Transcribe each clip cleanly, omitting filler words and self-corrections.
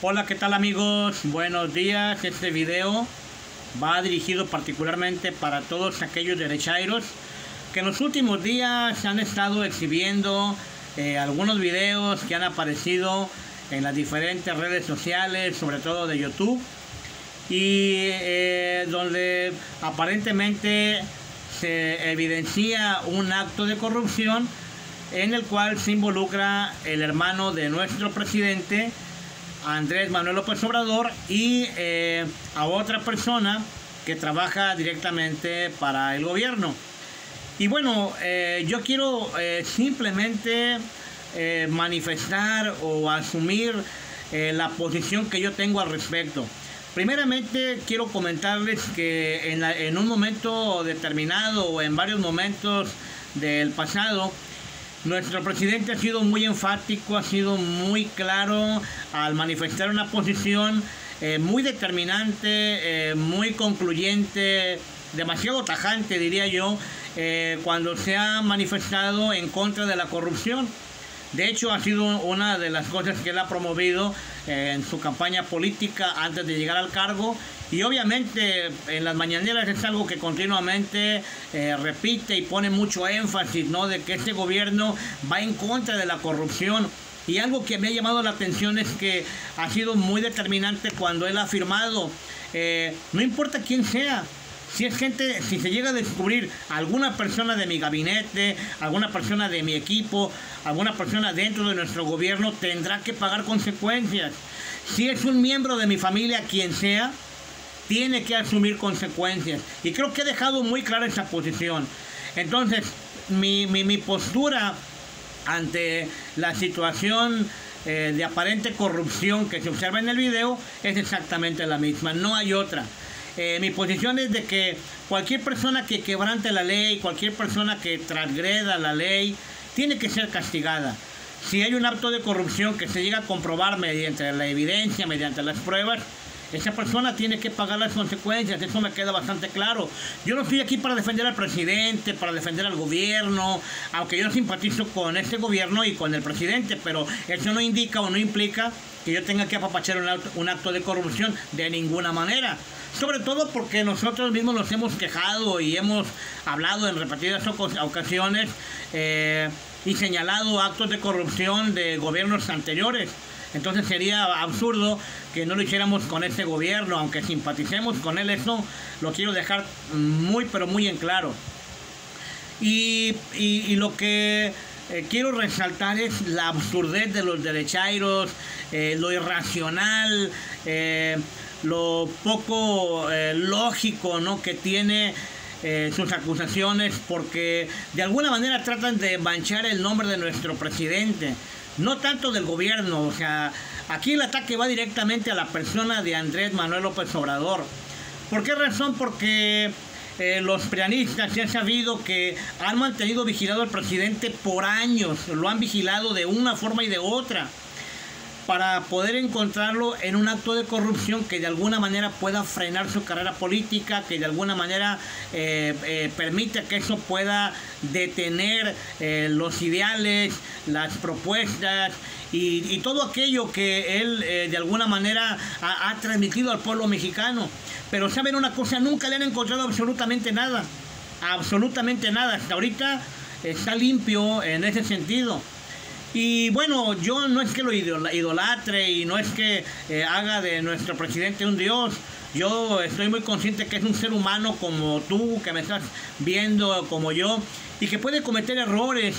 Hola, ¿qué tal amigos? Buenos días. Este video va dirigido particularmente para todos aquellos derechairos que en los últimos días han estado exhibiendo algunos videos que han aparecido en las diferentes redes sociales, sobre todo de YouTube, y donde aparentemente se evidencia un acto de corrupción en el cual se involucra el hermano de nuestro presidente, Andrés Manuel López Obrador, y a otra persona que trabaja directamente para el gobierno. Y bueno, yo quiero simplemente manifestar o asumir la posición que yo tengo al respecto. Primeramente quiero comentarles que en un momento determinado o en varios momentos del pasado, nuestro presidente ha sido muy enfático, ha sido muy claro al manifestar una posición muy determinante, muy concluyente, demasiado tajante, diría yo, cuando se ha manifestado en contra de la corrupción. De hecho, ha sido una de las cosas que él ha promovido en su campaña política antes de llegar al cargo. Y obviamente en las mañaneras es algo que continuamente repite y pone mucho énfasis, ¿no? De que este gobierno va en contra de la corrupción. Y algo que me ha llamado la atención es que ha sido muy determinante cuando él ha afirmado, no importa quién sea, si es gente, si se llega a descubrir alguna persona de mi gabinete, alguna persona de mi equipo, alguna persona dentro de nuestro gobierno, tendrá que pagar consecuencias. Si es un miembro de mi familia, quien sea, tiene que asumir consecuencias. Y creo que he dejado muy clara esa posición. Entonces, mi postura ante la situación de aparente corrupción que se observa en el video es exactamente la misma. No hay otra. Mi posición es de que cualquier persona que quebrante la ley, cualquier persona que transgreda la ley, tiene que ser castigada. Si hay un acto de corrupción que se llega a comprobar mediante la evidencia, mediante las pruebas, esa persona tiene que pagar las consecuencias. Eso me queda bastante claro. Yo no estoy aquí para defender al presidente, para defender al gobierno, aunque yo simpatizo con este gobierno y con el presidente, pero eso no indica o no implica que yo tenga que apapachar un acto de corrupción de ninguna manera. Sobre todo porque nosotros mismos nos hemos quejado y hemos hablado en repetidas ocasiones y señalado actos de corrupción de gobiernos anteriores. Entonces sería absurdo que no lo hiciéramos con este gobierno, aunque simpaticemos con él. Eso lo quiero dejar muy pero muy en claro. Y lo que quiero resaltar es la absurdez de los derechairos, lo irracional, lo poco lógico, ¿no?, que tiene sus acusaciones, porque de alguna manera tratan de manchar el nombre de nuestro presidente, no tanto del gobierno. O sea, aquí el ataque va directamente a la persona de Andrés Manuel López Obrador. ¿Por qué razón? Porque los prianistas se han sabido que han mantenido vigilado al presidente por años, lo han vigilado de una forma y de otra, para poder encontrarlo en un acto de corrupción que de alguna manera pueda frenar su carrera política, que de alguna manera permita que eso pueda detener los ideales, las propuestas y todo aquello que él de alguna manera ha transmitido al pueblo mexicano. Pero saben una cosa, nunca le han encontrado absolutamente nada, hasta ahorita está limpio en ese sentido. Y bueno, yo no es que lo idolatre y no es que haga de nuestro presidente un dios. Yo estoy muy consciente que es un ser humano como tú, que me estás viendo, como yo, y que puede cometer errores,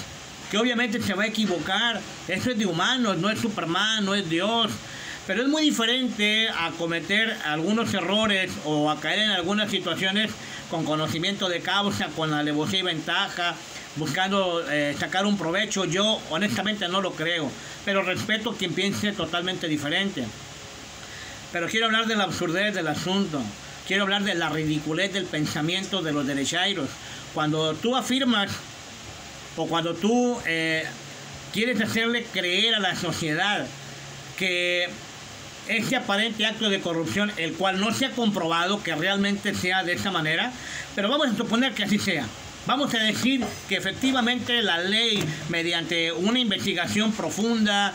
que obviamente se va a equivocar. Eso es de humanos, no es Superman, no es Dios. Pero es muy diferente a cometer algunos errores o a caer en algunas situaciones con conocimiento de causa, con alevosía y ventaja, buscando sacar un provecho. Yo honestamente no lo creo, pero respeto a quien piense totalmente diferente. Pero quiero hablar de la absurdez del asunto, quiero hablar de la ridiculez del pensamiento de los derechairos. Cuando tú afirmas o cuando tú quieres hacerle creer a la sociedad que este aparente acto de corrupción, el cual no se ha comprobado que realmente sea de esa manera, pero vamos a suponer que así sea. Vamos a decir que efectivamente la ley, mediante una investigación profunda,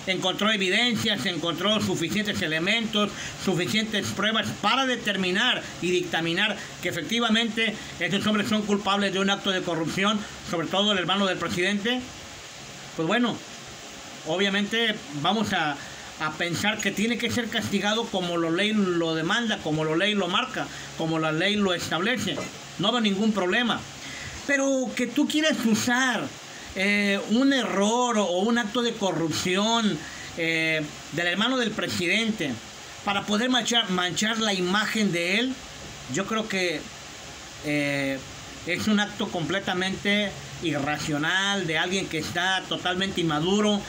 encontró evidencias, encontró suficientes elementos, suficientes pruebas para determinar y dictaminar que efectivamente estos hombres son culpables de un acto de corrupción, sobre todo el hermano del presidente. Pues bueno, obviamente vamos a pensar que tiene que ser castigado como la ley lo demanda, como la ley lo marca, como la ley lo establece. No veo ningún problema. Pero que tú quieras usar un error o un acto de corrupción del hermano del presidente para poder manchar la imagen de él, yo creo que es un acto completamente irracional de alguien que está totalmente inmaduro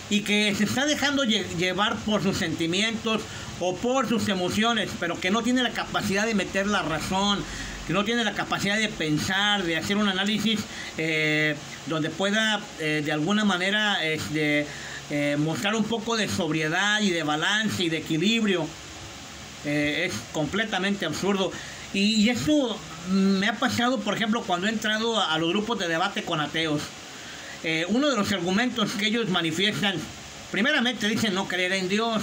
y que se está dejando llevar por sus sentimientos o por sus emociones, pero que no tiene la capacidad de meter la razón, que no tiene la capacidad de pensar, de hacer un análisis donde pueda de alguna manera mostrar un poco de sobriedad y de balance y de equilibrio. Es completamente absurdo. Y esto me ha pasado, por ejemplo, cuando he entrado a los grupos de debate con ateos. Uno de los argumentos que ellos manifiestan, primeramente dicen no creer en Dios.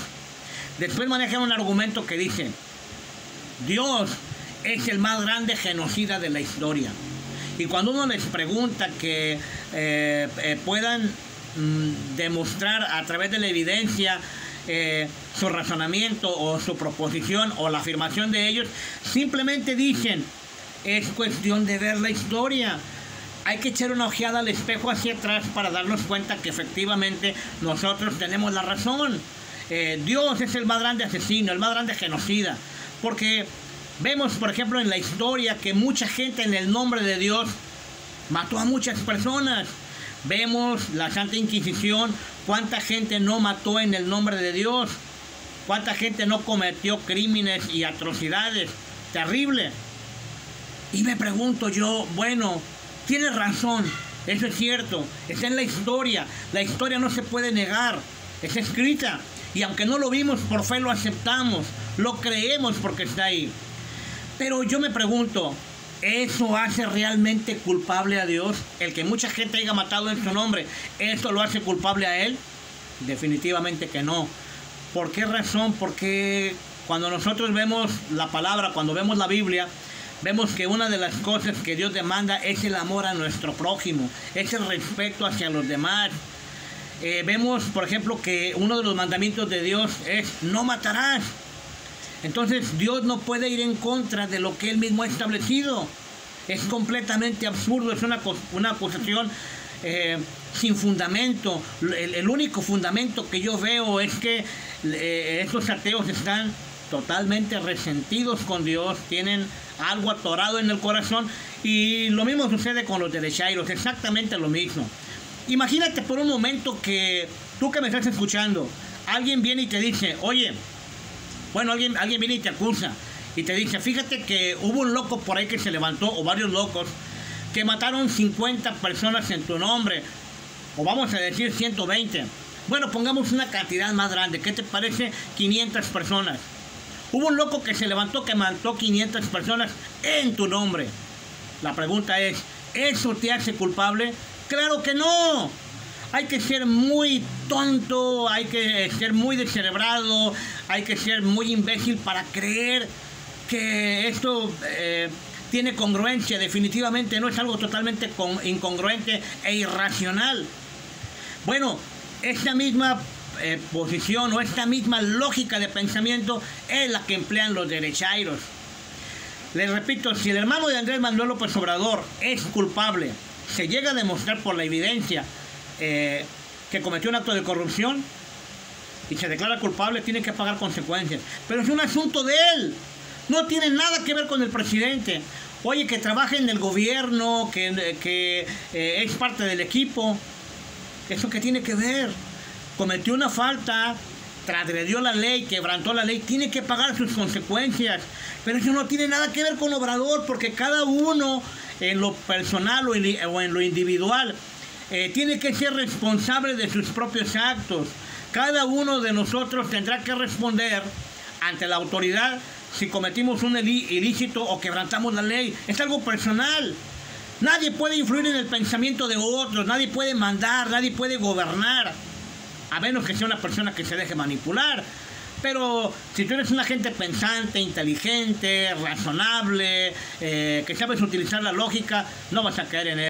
Después manejan un argumento que dice, Dios es el más grande genocida de la historia. Y cuando uno les pregunta que puedan demostrar a través de la evidencia su razonamiento o su proposición o la afirmación de ellos, simplemente dicen, es cuestión de ver la historia. Hay que echar una ojeada al espejo hacia atrás para darnos cuenta que efectivamente nosotros tenemos la razón. Dios es el más grande asesino, el más grande genocida. Porque vemos, por ejemplo, en la historia que mucha gente en el nombre de Dios mató a muchas personas. Vemos la Santa Inquisición, cuánta gente no mató en el nombre de Dios. Cuánta gente no cometió crímenes y atrocidades. Terrible. Y me pregunto yo, bueno, tienes razón, eso es cierto, está en la historia no se puede negar, está escrita, y aunque no lo vimos, por fe lo aceptamos, lo creemos porque está ahí. Pero yo me pregunto, ¿eso hace realmente culpable a Dios? El que mucha gente haya matado en su nombre, ¿eso lo hace culpable a Él? Definitivamente que no. ¿Por qué razón? Porque cuando nosotros vemos la palabra, cuando vemos la Biblia, vemos que una de las cosas que Dios demanda es el amor a nuestro prójimo, es el respeto hacia los demás. Vemos, por ejemplo, que uno de los mandamientos de Dios es no matarás. Entonces Dios no puede ir en contra de lo que Él mismo ha establecido. Es completamente absurdo, es una acusación sin fundamento. El único fundamento que yo veo es que estos ateos están totalmente resentidos con Dios, tienen algo atorado en el corazón, y lo mismo sucede con los derechairos, exactamente lo mismo. Imagínate por un momento que tú que me estás escuchando, alguien viene y te dice, oye, bueno, alguien viene y te acusa y te dice, fíjate que hubo un loco por ahí que se levantó, o varios locos, que mataron 50 personas en tu nombre, o vamos a decir 120. Bueno, pongamos una cantidad más grande, ¿qué te parece? 500 personas. Hubo un loco que se levantó que mató 500 personas en tu nombre. La pregunta es, ¿eso te hace culpable? ¡Claro que no! Hay que ser muy tonto, hay que ser muy descerebrado, hay que ser muy imbécil para creer que esto tiene congruencia. Definitivamente no, es algo totalmente incongruente e irracional. Bueno, esta misma posición o esta misma lógica de pensamiento es la que emplean los derechairos. Les repito, si el hermano de Andrés Manuel López Obrador es culpable, se llega a demostrar por la evidencia que cometió un acto de corrupción y se declara culpable, tiene que pagar consecuencias. Pero es un asunto de él, no tiene nada que ver con el presidente. Oye, que trabaja en el gobierno, que es parte del equipo, ¿eso qué tiene que ver? Cometió una falta, transgredió la ley, quebrantó la ley, tiene que pagar sus consecuencias. Pero eso no tiene nada que ver con Obrador, porque cada uno en lo personal o en lo individual tiene que ser responsable de sus propios actos. Cada uno de nosotros tendrá que responder ante la autoridad si cometimos un ilícito o quebrantamos la ley. Es algo personal. Nadie puede influir en el pensamiento de otros, nadie puede mandar, nadie puede gobernar, a menos que sea una persona que se deje manipular. Pero si tú eres una gente pensante, inteligente, razonable, que sabes utilizar la lógica, no vas a caer en